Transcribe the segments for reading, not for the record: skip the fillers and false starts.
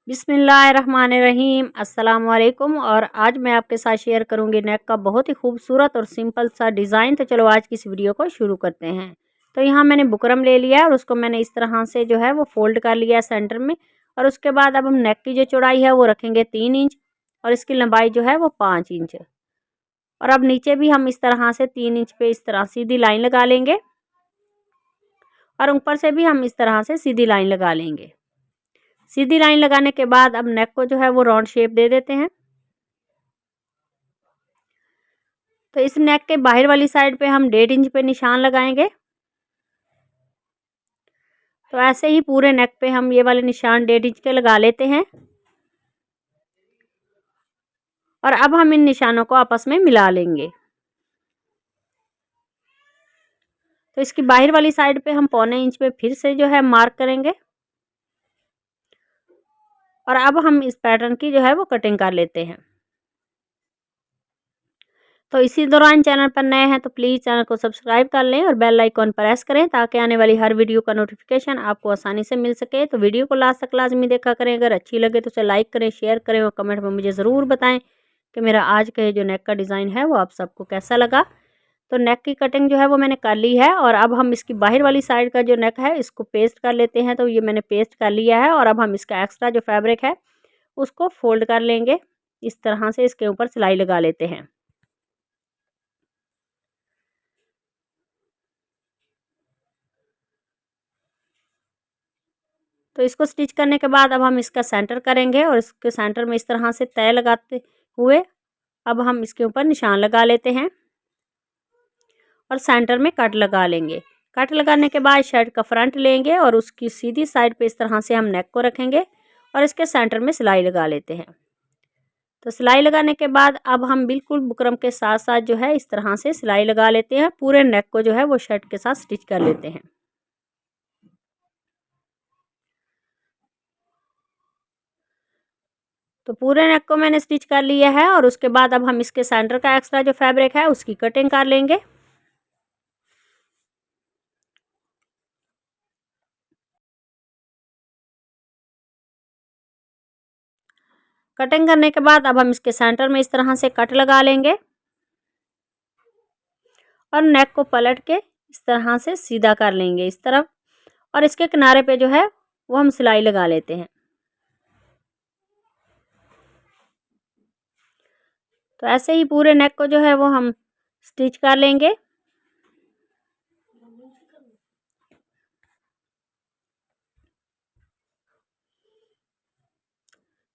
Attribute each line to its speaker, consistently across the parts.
Speaker 1: बिस्मिल्लाहिर्रहमानिर्रहीम अस्सलाम वालेकुम। और आज मैं आपके साथ शेयर करूंगी नेक का बहुत ही खूबसूरत और सिंपल सा डिज़ाइन। तो चलो आज की इस वीडियो को शुरू करते हैं। तो यहाँ मैंने बुकरम ले लिया है और उसको मैंने इस तरह से जो है वो फोल्ड कर लिया है सेंटर में। और उसके बाद अब हम नेक की जो चौड़ाई है वो रखेंगे 3 इंच और इसकी लंबाई जो है वो 5 इंच। और अब नीचे भी हम इस तरह से 3 इंच पे इस तरह सीधी लाइन लगा लेंगे और ऊपर से भी हम इस तरह से सीधी लाइन लगा लेंगे। सीधी लाइन लगाने के बाद अब नेक को जो है वो राउंड शेप दे देते हैं। तो इस नेक के बाहर वाली साइड पे हम 1.5 इंच पे निशान लगाएंगे। तो ऐसे ही पूरे नेक पे हम ये वाले निशान 1.5 इंच के लगा लेते हैं। और अब हम इन निशानों को आपस में मिला लेंगे। तो इसकी बाहर वाली साइड पे हम 1.25 इंच पे फिर से जो है मार्क करेंगे। और अब हम इस पैटर्न की जो है वो कटिंग कर लेते हैं। तो इसी दौरान चैनल पर नए हैं तो प्लीज़ चैनल को सब्सक्राइब कर लें और बेल आइकॉन प्रेस करें ताकि आने वाली हर वीडियो का नोटिफिकेशन आपको आसानी से मिल सके। तो वीडियो को लास्ट तक लाजमी देखा करें। अगर अच्छी लगे तो उसे लाइक करें, शेयर करें और कमेंट में मुझे ज़रूर बताएं कि मेरा आज का ये जो नेक का डिज़ाइन है वो आप सबको कैसा लगा। तो नेक की कटिंग जो है वो मैंने कर ली है। और अब हम इसकी बाहर वाली साइड का जो नेक है इसको पेस्ट कर लेते हैं। तो ये मैंने पेस्ट कर लिया है और अब हम इसका एक्स्ट्रा जो फैब्रिक है उसको फोल्ड कर लेंगे। इस तरह से इसके ऊपर सिलाई लगा लेते हैं। तो इसको स्टिच करने के बाद अब हम इसका सेंटर करेंगे और इसके सेंटर में इस तरह से तय लगाते हुए अब हम इसके ऊपर निशान लगा लेते हैं और सेंटर में कट लगा लेंगे। कट लगाने के बाद शर्ट का फ्रंट लेंगे और उसकी सीधी साइड पे इस तरह से हम नेक को रखेंगे और इसके सेंटर में सिलाई लगा लेते हैं। तो सिलाई लगाने के बाद अब हम बिल्कुल बुकरम के साथ साथ जो है इस तरह से सिलाई लगा लेते हैं। पूरे नेक को जो है वो शर्ट के साथ स्टिच कर लेते हैं। तो पूरे नेक को मैंने स्टिच कर लिया है और उसके बाद अब हम इसके सेंटर का एक्स्ट्रा जो फैब्रिक है उसकी कटिंग कर लेंगे। कटिंग करने के बाद अब हम इसके सेंटर में इस तरह से कट लगा लेंगे और नेक को पलट के इस तरह से सीधा कर लेंगे इस तरफ। और इसके किनारे पे जो है वो हम सिलाई लगा लेते हैं। तो ऐसे ही पूरे नेक को जो है वो हम स्टिच कर लेंगे।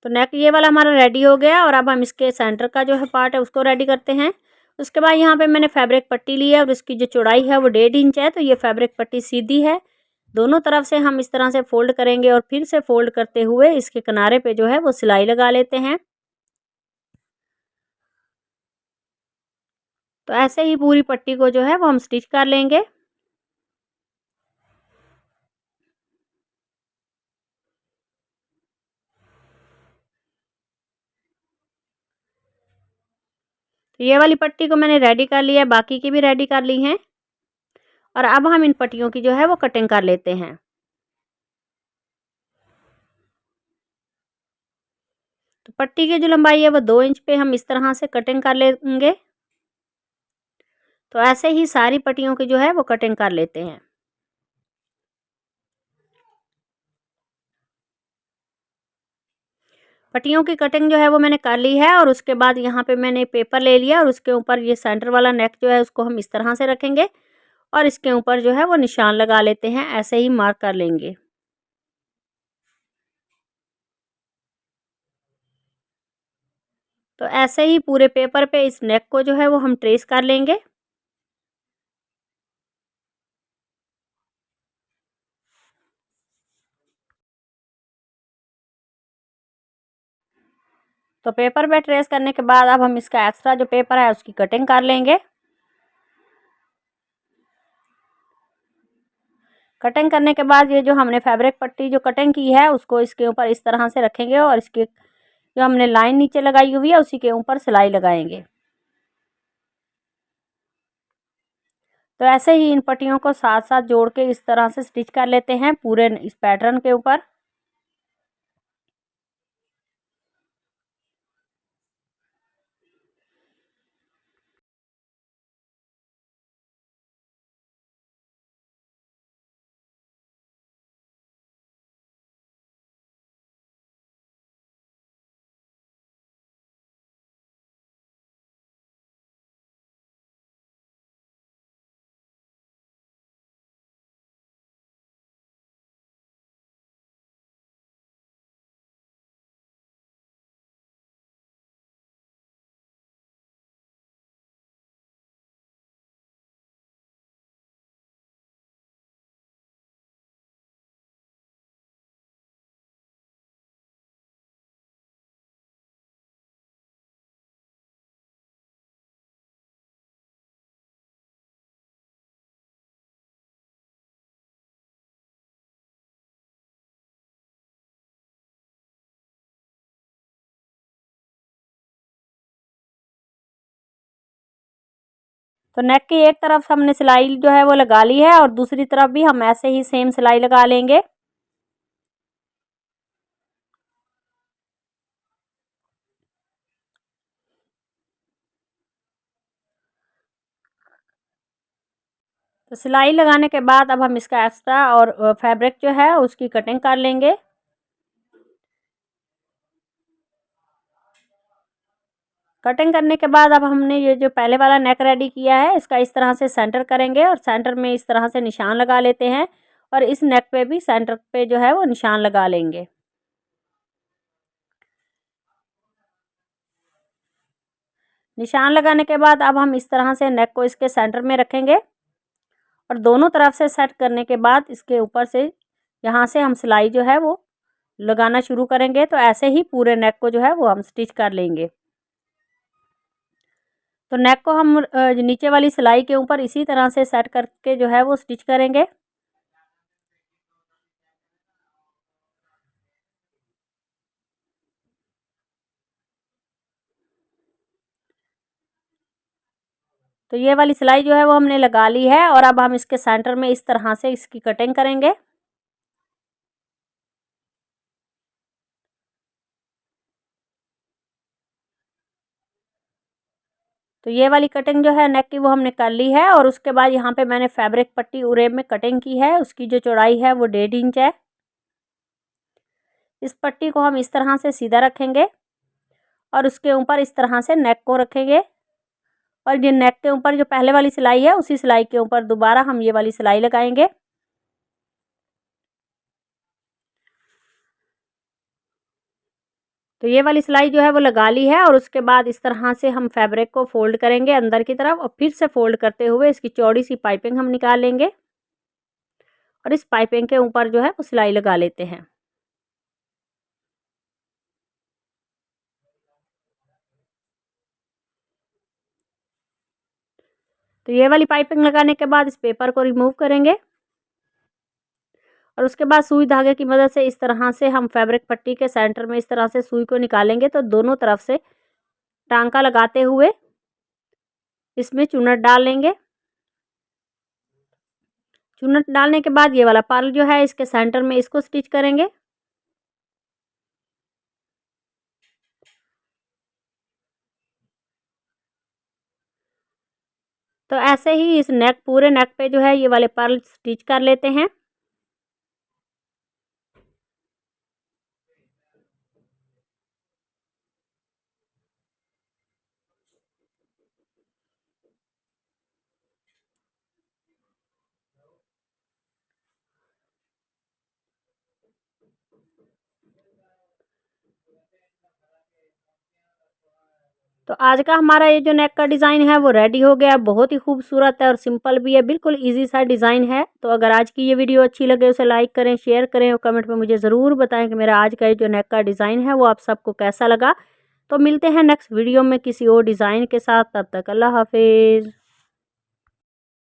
Speaker 1: तो नेक ये वाला हमारा रेडी हो गया और अब हम इसके सेंटर का जो है पार्ट है उसको रेडी करते हैं। उसके बाद यहाँ पे मैंने फैब्रिक पट्टी ली है और उसकी जो चौड़ाई है वो 1.5 इंच है। तो ये फैब्रिक पट्टी सीधी है। दोनों तरफ से हम इस तरह से फोल्ड करेंगे और फिर से फोल्ड करते हुए इसके किनारे पे जो है वो सिलाई लगा लेते हैं। तो ऐसे ही पूरी पट्टी को जो है वो हम स्टिच कर लेंगे। तो ये वाली पट्टी को मैंने रेडी कर लिया है, बाकी की भी रेडी कर ली हैं। और अब हम इन पट्टियों की जो है वो कटिंग कर लेते हैं। तो पट्टी की जो लंबाई है वो 2 इंच पे हम इस तरह से कटिंग कर लेंगे। तो ऐसे ही सारी पट्टियों की जो है वो कटिंग कर लेते हैं। पट्टियों की कटिंग जो है वो मैंने कर ली है और उसके बाद यहाँ पे मैंने पेपर ले लिया और उसके ऊपर ये सेंटर वाला नेक जो है उसको हम इस तरह से रखेंगे और इसके ऊपर जो है वो निशान लगा लेते हैं। ऐसे ही मार्क कर लेंगे। तो ऐसे ही पूरे पेपर पे इस नेक को जो है वो हम ट्रेस कर लेंगे। तो पेपर पे ट्रेस करने के बाद अब हम इसका एक्स्ट्रा जो पेपर है उसकी कटिंग कर लेंगे। कटिंग करने के बाद ये जो हमने फैब्रिक पट्टी जो कटिंग की है उसको इसके ऊपर इस तरह से रखेंगे और इसके जो हमने लाइन नीचे लगाई हुई है उसी के ऊपर सिलाई लगाएंगे। तो ऐसे ही इन पट्टियों को साथ साथ जोड़ के इस तरह से स्टिच कर लेते हैं पूरे इस पैटर्न के ऊपर। तो नेक की एक तरफ हमने सिलाई जो है वो लगा ली है और दूसरी तरफ भी हम ऐसे ही सेम सिलाई लगा लेंगे। तो सिलाई लगाने के बाद अब हम इसका एक्स्ट्रा और फैब्रिक जो है उसकी कटिंग कर लेंगे। कटिंग करने के बाद अब हमने ये जो पहले वाला नेक रेडी किया है इसका इस तरह से सेंटर करेंगे और सेंटर में इस तरह से निशान लगा लेते हैं और इस नेक पे भी सेंटर पे जो है वो निशान लगा लेंगे। निशान लगाने के बाद अब हम इस तरह से नेक को इसके सेंटर में रखेंगे और दोनों तरफ से सेट करने के बाद इसके ऊपर से यहाँ से हम सिलाई जो है वो लगाना शुरू करेंगे। तो ऐसे ही पूरे नेक को जो है वो हम स्टिच कर लेंगे। तो नेक को हम नीचे वाली सिलाई के ऊपर इसी तरह से सेट करके जो है वो स्टिच करेंगे। तो ये वाली सिलाई जो है वो हमने लगा ली है और अब हम इसके सेंटर में इस तरह से इसकी कटिंग करेंगे। तो ये वाली कटिंग जो है नेक की वो हमने कर ली है और उसके बाद यहाँ पे मैंने फैब्रिक पट्टी उरेब में कटिंग की है। उसकी जो चौड़ाई है वो 1.5 इंच है। इस पट्टी को हम इस तरह से सीधा रखेंगे और उसके ऊपर इस तरह से नेक को रखेंगे और ये नेक के ऊपर जो पहले वाली सिलाई है उसी सिलाई के ऊपर दोबारा हम ये वाली सिलाई लगाएंगे। तो ये वाली सिलाई जो है वो लगा ली है और उसके बाद इस तरह से हम फैब्रिक को फोल्ड करेंगे अंदर की तरफ और फिर से फोल्ड करते हुए इसकी चौड़ी सी पाइपिंग हम निकाल लेंगे और इस पाइपिंग के ऊपर जो है वो सिलाई लगा लेते हैं। तो ये वाली पाइपिंग लगाने के बाद इस पेपर को रिमूव करेंगे और उसके बाद सुई धागे की मदद से इस तरह से हम फैब्रिक पट्टी के सेंटर में इस तरह से सुई को निकालेंगे। तो दोनों तरफ से टांका लगाते हुए इसमें चुन्नट डाल लेंगे। चुन्नट डालने के बाद ये वाला पर्ल जो है इसके सेंटर में इसको स्टिच करेंगे। तो ऐसे ही इस नेक पूरे नेक पे जो है ये वाले पर्ल स्टिच कर लेते हैं। तो आज का हमारा ये जो नेक का डिज़ाइन है वो रेडी हो गया। बहुत ही खूबसूरत है और सिंपल भी है, बिल्कुल इजी सा डिज़ाइन है। तो अगर आज की ये वीडियो अच्छी लगे उसे लाइक करें, शेयर करें और कमेंट में मुझे ज़रूर बताएं कि मेरा आज का ये जो नेक का डिज़ाइन है वो आप सबको कैसा लगा। तो मिलते हैं नेक्स्ट वीडियो में किसी और डिज़ाइन के साथ। तब तक अल्लाह हाफिज़।